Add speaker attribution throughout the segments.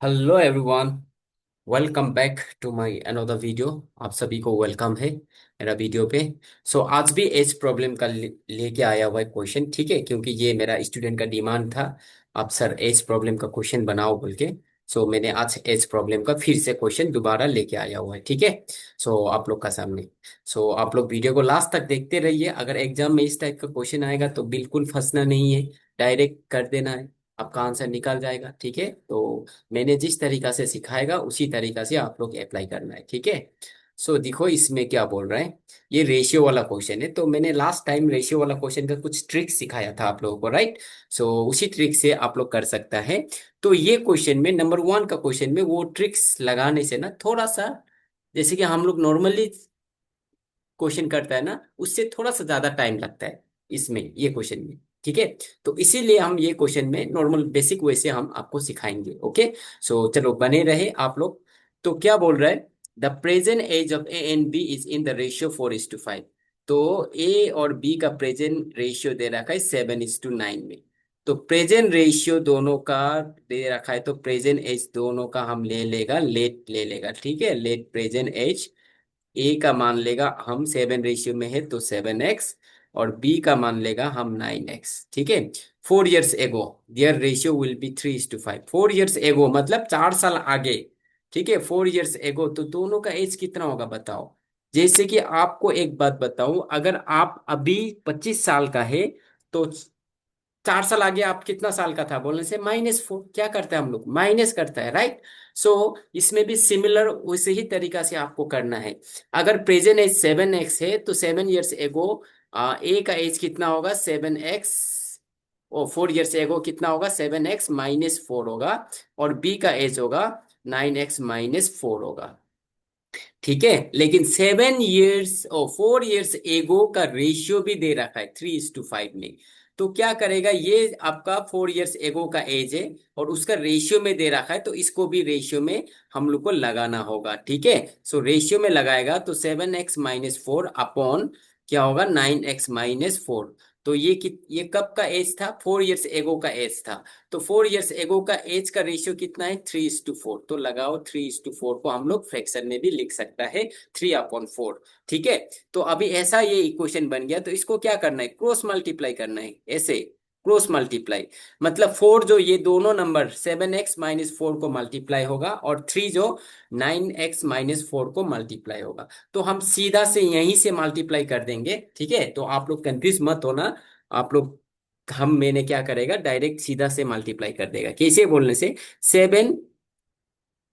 Speaker 1: Hello everyone. Welcome back to my another video. आप सभी को वेलकम है मेरा वीडियो पे। आज भी एज प्रॉब्लम का लेके आया हुआ है क्वेश्चन, ठीक है, क्योंकि ये मेरा स्टूडेंट का डिमांड था। आप सर एज प्रॉब्लम का क्वेश्चन बनाओ बोल के। मैंने आज एज प्रॉब्लम का फिर से क्वेश्चन दोबारा लेके आया हुआ है, ठीक है। आप लोग का सामने। आप लोग वीडियो को लास्ट तक देखते रहिए। अगर एग्जाम में इस टाइप का क्वेश्चन आएगा तो बिल्कुल फंसना नहीं है, डायरेक्ट कर देना है, आपका आंसर निकल जाएगा, ठीक है। मैंने जिस तरीका से सिखाएगा उसी तरीका से आप लोग अप्लाई करना है, ठीक है। देखो इसमें क्या बोल रहे हैं। ये रेशियो वाला क्वेश्चन है, तो मैंने लास्ट टाइम रेशियो वाला क्वेश्चन का कुछ ट्रिक सिखाया था आप लोगों को, राइट। उसी ट्रिक से आप लोग कर सकता है। तो ये क्वेश्चन में नंबर वन का क्वेश्चन में वो ट्रिक्स लगाने से ना थोड़ा सा, जैसे कि हम लोग नॉर्मली क्वेश्चन करता है ना, उससे थोड़ा सा ज्यादा टाइम लगता है इसमें, ये क्वेश्चन में, ठीक है। तो इसीलिए हम ये क्वेश्चन में नॉर्मल बेसिक वे से हम आपको सिखाएंगे, ओके। चलो बने रहे आप लोग। तो क्या बोल रहा है, the present age of A and B is in the ratio 4:5। तो ए और बी का प्रेजेंट रेशियो दे रखा है 7:9 में। तो प्रेजेंट रेशियो दोनों का दे रखा है, तो प्रेजेंट एज दोनों का हम ले लेगा, लेट ले लेगा, ठीक है। लेट प्रेजेंट एज, ए का मान लेगा हम 7 में है तो 7x, और बी का मान लेगा हम 9x, ठीक है। 4 years एगो their ratio will be 3:5। 4 years एगो मतलब 4 साल आगे, ठीक है। 4 years एगो तो दोनों का एज कितना होगा बताओ। जैसे कि आपको एक बात बताऊं, अगर आप अभी 25 साल का है तो 4 साल आगे आप कितना साल का था बोलने से -4 क्या करता है हम लोग, माइनस करता है, राइट। सो इसमें भी सिमिलर उसी ही तरीका से आपको करना है। अगर प्रेजेंट एज 7x है तो 7 years एगो ए का एज कितना होगा 7x, और 4 years एगो कितना होगा 7x-4 होगा, और बी का एज होगा 9x-4 होगा, ठीक है। लेकिन 7 years और 4 years एगो का रेशियो भी दे रखा है 3:5 में। तो क्या करेगा, ये आपका 4 years एगो का एज है और उसका रेशियो में दे रखा है, तो इसको भी रेशियो में हम लोग को लगाना होगा, ठीक है। रेशियो में लगाएगा तो 7x-4 अपॉन क्या होगा 9x-4। तो ये कब का एज था, 4 years एगो का एज था। तो 4 years एगो का एज का रेशियो कितना है 3:4। तो लगाओ 3:4 को हम लोग फ्रैक्शन में भी लिख सकता है 3/4, ठीक है। तो अभी ऐसा ये इक्वेशन बन गया, तो इसको क्या करना है, क्रॉस मल्टीप्लाई करना है, ऐसे क्रॉस मल्टीप्लाई। मतलब 4 जो ये दोनों नंबर 7x-4 को मल्टीप्लाई होगा, और 3 जो 9x-4 को मल्टीप्लाई होगा। तो हम सीधा से यहीं से मल्टीप्लाई कर देंगे, ठीक है। तो आप लोग कंफ्यूज मत होना। आप लोग, हम मैंने क्या करेगा, डायरेक्ट सीधा से मल्टीप्लाई कर देगा, कैसे बोलने से 7,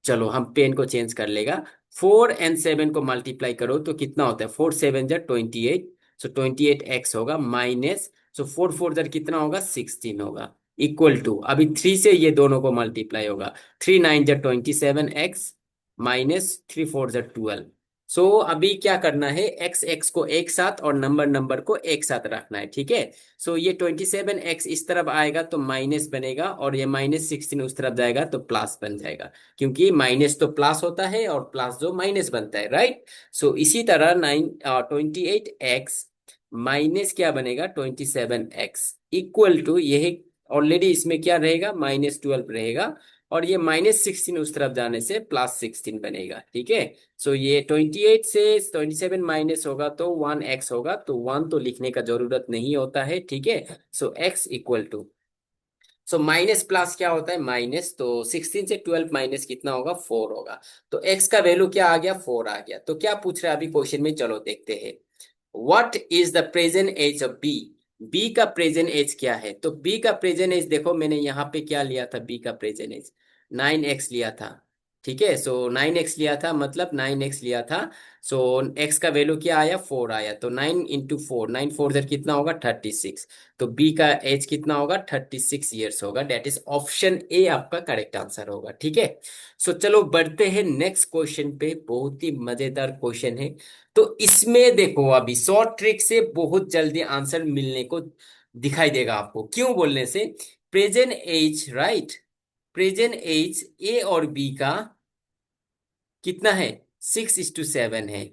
Speaker 1: चलो हम पेन को चेंज कर लेगा। 4 और 7 को मल्टीप्लाई करो तो कितना होता है, 4 7 जा 28। 28x होगा माइनस, 4 4 जा कितना होगा 16 होगा, इक्वल टू अभी 3 से ये दोनों को मल्टीप्लाई होगा। 3 9 जा 27x माइनस 3 4 जा 12। अभी क्या करना है, एक्स एक्स को एक साथ और नंबर नंबर को एक साथ रखना है, ठीक है। ये 27x इस तरफ आएगा तो माइनस बनेगा, और ये -16 उस तरफ जाएगा तो प्लस बन जाएगा, क्योंकि माइनस तो प्लस होता है और प्लस जो माइनस बनता है, राइट। इसी तरह 28x माइनस क्या बनेगा 27x इक्वल टू ये, ऑलरेडी इसमें क्या रहेगा -12 रहेगा, और ये -16 उस तरफ जाने से +16 बनेगा, ठीक है। ये 28 से 27 माइनस होगा तो 1x होगा, तो 1 तो लिखने का जरूरत नहीं होता है, ठीक है। x equal to, minus plus क्या होता है माइनस, तो 16 से 12 माइनस कितना होगा 4 होगा। तो x का वैल्यू क्या आ गया 4 आ गया। तो क्या पूछ रहा है अभी क्वेश्चन में, चलो देखते हैं। What is the present age of B. B का प्रेजेंट एज क्या है, तो बी का प्रेजेंट एज देखो, मैंने यहाँ पे क्या लिया था, बी का प्रेजेंट एज 9x लिया था, ठीक है। 9x लिया था, मतलब 9x लिया था। सो x का वैल्यू क्या आया 4 आया, तो 9 × 4, 9 4 कितना होगा 36। तो बी का एज कितना होगा 36 years होगा, डेट इज ऑप्शन ए आपका करेक्ट आंसर होगा, ठीक है। चलो बढ़ते हैं नेक्स्ट क्वेश्चन पे, बहुत ही मजेदार क्वेश्चन है। तो इसमें देखो अभी शॉर्ट ट्रिक से बहुत जल्दी आंसर मिलने को दिखाई देगा आपको, क्यों बोलने से, present age, right, present age A और बी का कितना है 6:7 है,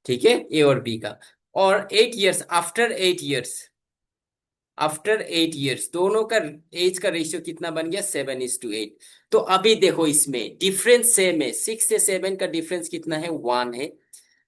Speaker 1: ठीक है, ए और बी का। और 8 years, after 8 years, after 8 years दोनों का एज का रेशियो कितना बन गया, 7:8। तो अभी देखो इसमें डिफरेंस सेम है, 6 से 7 का डिफरेंस कितना है, 1 है।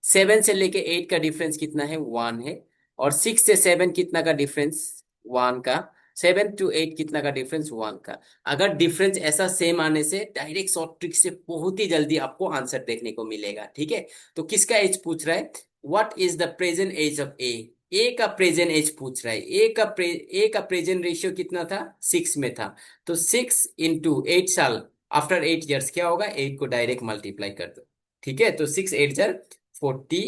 Speaker 1: 7 से लेके 8 का डिफरेंस कितना है, 1 है। और 6 से 7 कितना का डिफरेंस, 1 का। 7 to 8 कितना का डिफरेंस, 1 का। अगर डिफरेंस ऐसा सेम आने से डायरेक्ट शॉर्ट ट्रिक से बहुत ही जल्दी आपको आंसर देखने को मिलेगा, ठीक है। तो किसका एज पूछ रहा है, what is the present age of a का प्रेजेंट एज पूछ रहा है। ए का प्रेजेंट रेशियो कितना था, 6 में था। तो 6 into 8 साल, आफ्टर 8 ईयर्स क्या होगा, 8 को डायरेक्ट मल्टीप्लाई कर दो, ठीक है। तो 6 8 जार 40,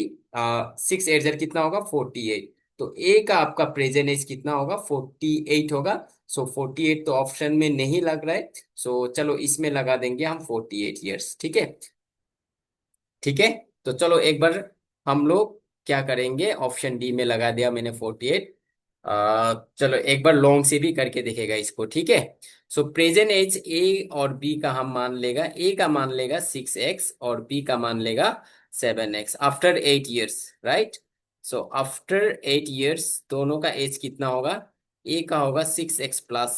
Speaker 1: 6 8 जार कितना होगा, 48। तो ए का आपका प्रेजेंट एज कितना होगा, 48 होगा। सो 48 तो ऑप्शन में नहीं लग रहा है। सो चलो इसमें लगा देंगे हम 48 ईयर्स, ठीक है। ठीक है, तो चलो एक बार हम लोग क्या करेंगे, ऑप्शन डी में लगा दिया मैंने 48। चलो एक बार लॉन्ग से भी करके देखेगा इसको, ठीक है। सो प्रेजेंट एज ए और बी का हम मान लेगा, ए का मान लेगा 6x और बी का मान लेगा 7x after 8 years, right. So after 8 years दोनों का एज कितना होगा, ए का होगा 6x प्लस,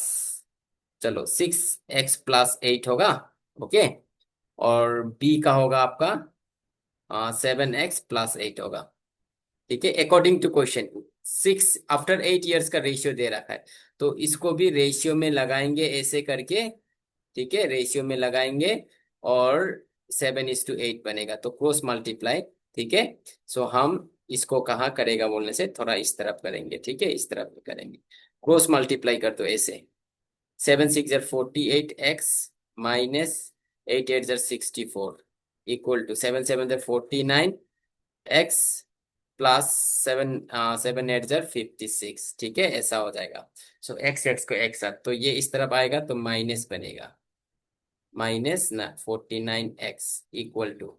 Speaker 1: चलो 6x+8 होगा, ओके। और बी का होगा आपका 7x+8 होगा, ठीक है। According to question, 6 after 8 years का रेशियो दे रखा है, तो इसको भी रेशियो में लगाएंगे ऐसे करके, ठीक है, रेशियो में लगाएंगे। और 7:8 बनेगा, तो क्रॉस मल्टीप्लाई, ठीक है। सो हम इसको कहाँ करेगा बोलने से थोड़ा इस तरफ करेंगे, ठीक है, इस तरफ करेंगे। क्रॉस मल्टीप्लाई कर दो ऐसे, 7 6 jar 48x -8 8 jar 64 equal to 7 7 jar 49x plus 7 7 8 jar 56, ठीक है, ऐसा हो जाएगा। सो एक्स एक्स को एक साथ, तो ये इस तरफ आएगा तो माइनस बनेगा, माइनस ना 49x इक्वल टू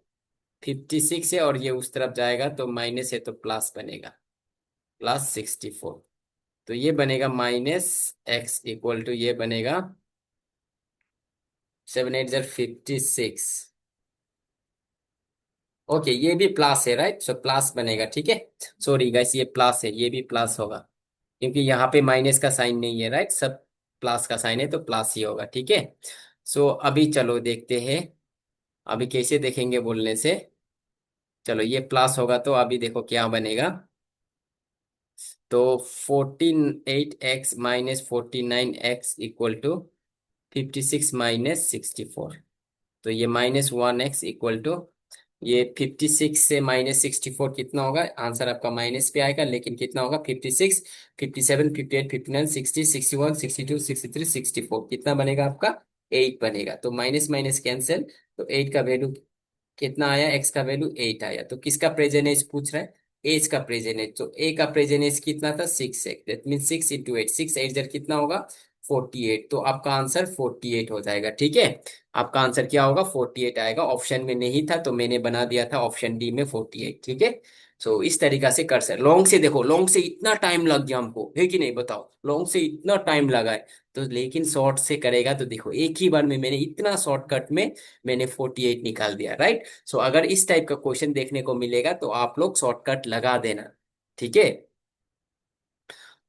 Speaker 1: 56 है, और ये उस तरफ जाएगा तो माइनस है तो प्लस बनेगा, +64। तो ये बनेगा -x इक्वल टू, ये बनेगा 7 8 jar 56। ओके, ये भी प्लस है, राइट, सो प्लस बनेगा, ठीक है। सॉरी गाइस, ये प्लस है, ये भी प्लस होगा, क्योंकि यहाँ पे माइनस का साइन नहीं है, राइट, सब प्लस का साइन है तो प्लस ही होगा, ठीक है। सो अभी चलो देखते हैं, अभी कैसे देखेंगे बोलने से, चलो ये प्लस होगा तो अभी देखो क्या बनेगा। तो 14 8x -49x इक्वल टू 56 - 64। तो ये -1x इक्वल टू, ये 56 से -64 कितना होगा, आंसर आपका माइनस पे आएगा, लेकिन कितना होगा, 56 57 58 59 60 61 62 63 64 कितना बनेगा आपका, 8 बनेगा। तो माइनस माइनस कैंसिल, तो 8 का वैल्यू कितना आया, एक्स का वैल्यू 8 आया। तो किसका प्रेजेंट एज पूछ रहा है, एज का प्रेजेंट एज। तो ए का प्रेजेंट एज कितना था, 6x, दैट मीन 6 × 8, 6 8 जार कितना होगा, 48। तो आपका आंसर 48 हो जाएगा, ठीक है। आपका आंसर क्या होगा, 48 आएगा। ऑप्शन में नहीं था तो मैंने बना दिया था ऑप्शन डी में 48, ठीक है। सो इस तरीका से कर सकते। लॉन्ग से देखो, लॉन्ग से इतना टाइम लग गया हमको, है कि नहीं बताओ, लॉन्ग से इतना टाइम लगा है। तो लेकिन शॉर्ट से करेगा तो देखो एक ही बार में मैंने इतना शॉर्टकट में मैंने 48 निकाल दिया, राइट। सो अगर इस टाइप का क्वेश्चन देखने को मिलेगा तो आप लोग शॉर्टकट लगा देना, ठीक है।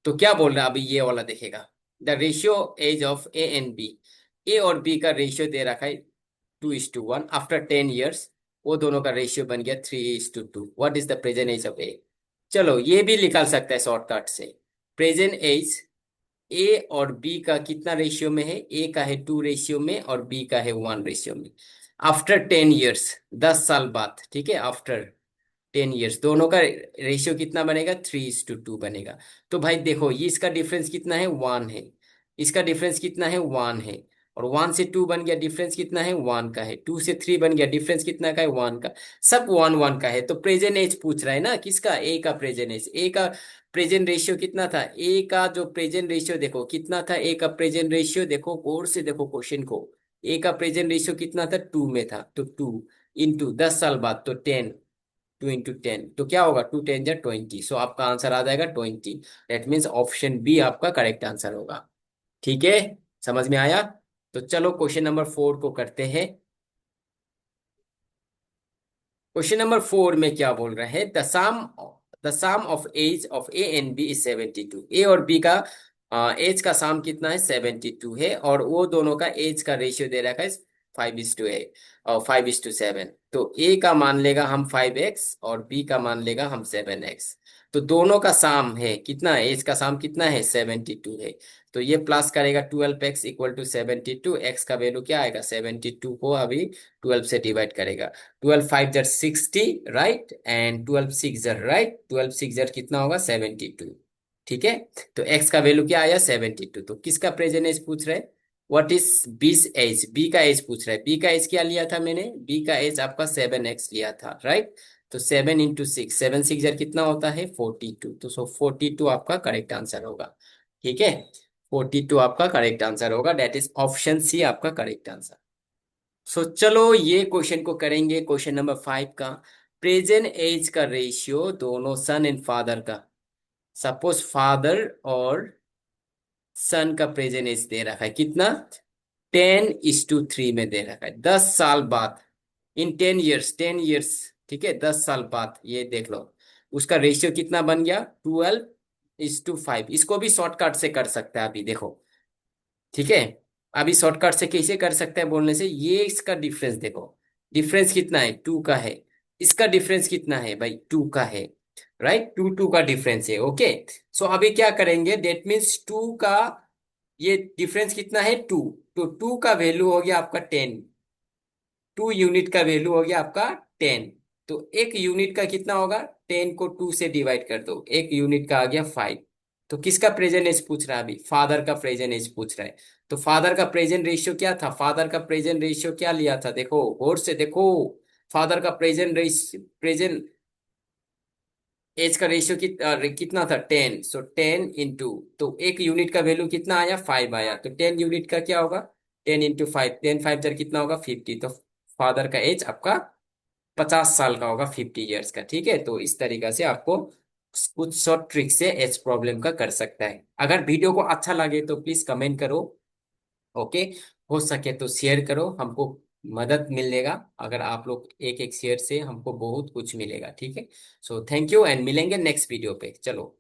Speaker 1: तो क्या बोल रहा है अभी ये वाला देखेगा, the ratio age of A and b, a और बी का रेशियो दे रखा है 2:1 आफ्टर 10 ईयर्स। वो दोनों का रेशियो बन गया 3:2। What is the present age of a. चलो ये भी निकाल सकता है शॉर्टकट से। प्रेजेंट एज ए और बी का कितना रेशियो में है, ए का है 2 रेशियो में और बी का है 1 रेशियो में। आफ्टर 10 ईयर्स, 10 साल बाद, ठीक है, आफ्टर 10 ईयर्स दोनों का रेशियो कितना बनेगा, 3:2 बनेगा। तो भाई देखो ये इसका डिफरेंस कितना है, 1 है। इसका डिफरेंस कितना है, 1 है। और 1 से 2 बन गया, डिफरेंस कितना है, 1 का है। 2 से 3 बन गया, डिफरेंस कितना का है, 1 का। सब 1 1 का है। तो प्रेजेंट एज पूछ रहा है ना, किसका, ए का प्रेजेंट एज। ए का प्रेजेंट रेशियो कितना था, ए का जो प्रेजेंट रेशियो देखो कितना था, ए का प्रेजेंट रेशियो देखो, गौर से देखो क्वेश्चन को। ए का प्रेजेंट रेशियो कितना था, 2 में था। तो 2 × 10 साल बाद तो 10, 2 × 10 तो क्या होगा, 2 × 10 = 20। सो आपका आंसर आ जाएगा 20। दैट मीन्स ऑप्शन बी आपका करेक्ट आंसर होगा, ठीक है। समझ में आया। तो चलो क्वेश्चन नंबर 4 को करते हैं। क्वेश्चन नंबर 4 में क्या बोल रहे हैं, the sum of age of A and B is 72। A और बी का एज का सम कितना है 72 है, और वो दोनों का एज का रेशियो दे रखा है 5:8 और 5:7। तो ए का मान लेगा हम 5x और बी का मान लेगा हम 7x। तो दोनों का सम है कितना, एज का सम कितना है 72 है। तो ये प्लस करेगा 12x इक्वल टू 72, एक्स का वैल्यू क्या आएगा 72 को अभी 12 से डिवाइड करेगा। 12 5 जर 60 राइट, एंड 12 6 जर राइट, 12 6 जर कितना होगा 72। ठीक है। तो x का वैल्यू क्या आया 72। तो किसका प्रेजेंट एज पूछ रहे हैं, व्हाट इज बीस एज, बी का एज पूछ रहा है। बी का एज क्या लिया था मैंने, बी का एज आपका 7x लिया था राइट। तो 7 × 6, 7 6 जर कितना होता है 42। तो 42 आपका करेक्ट आंसर होगा। ठीक है, 42 आपका करेक्ट आंसर होगा, डेट इज ऑप्शन सी आपका करेक्ट आंसर। सो चलो ये क्वेश्चन को करेंगे, क्वेश्चन नंबर 5 का। प्रेजेंट एज का रेशियो दोनों सन एंड फादर का, सपोज फादर और सन का प्रेजेंट एज दे रखा है कितना, 10:3 में दे रखा है, 10 साल बाद, इन 10 ईयर्स, 10 ईयर्स। ठीक है, 10 साल बाद ये देख लो उसका रेशियो कितना बन गया 12:5। इसको भी शॉर्टकट से कर सकता है अभी देखो। ठीक है, अभी शॉर्टकट से कैसे कर सकते हैं बोलने से, ये इसका डिफरेंस देखो, डिफरेंस कितना है 2 का है, इसका डिफरेंस कितना है भाई 2 का है राइट, 2 का डिफरेंस है। ओके, सो अभी क्या करेंगे, डेट मीन्स 2 का ये डिफरेंस कितना है 2, तो 2 का वैल्यू हो गया आपका 10, 2 यूनिट का वैल्यू हो गया आपका 10। तो एक यूनिट का कितना होगा, 10 को 2 से डिवाइड कर दो, एक यूनिट का आ गया 5। तो किसका प्रेजेंट एज पूछ रहा है अभी, फादर का प्रेजेंट एज पूछ रहा है। तो फादर का प्रेजेंट रेशियो क्या था, फादर का प्रेजेंट रेशियो क्या लिया था, देखो गौर से देखो। फादर का प्रेजेंट रेशियो, प्रेजेंट एज का रेशियो कितना था 10, सो 10 × तो एक यूनिट का वैल्यू कितना आया 5 आया, तो 10 यूनिट का क्या होगा 10 × 5, 10 5 जर कितना होगा 50। तो फादर का एज आपका 50 साल का होगा, 50 ईयर्स का। ठीक है, तो इस तरीका से आपको कुछ शॉर्ट ट्रिक से एज प्रॉब्लम का कर सकता है। अगर वीडियो को अच्छा लगे तो प्लीज कमेंट करो। ओके, हो सके तो शेयर करो, हमको मदद मिलेगा। अगर आप लोग एक एक शेयर से हमको बहुत कुछ मिलेगा। ठीक है, सो थैंक यू एंड मिलेंगे नेक्स्ट वीडियो पे, चलो।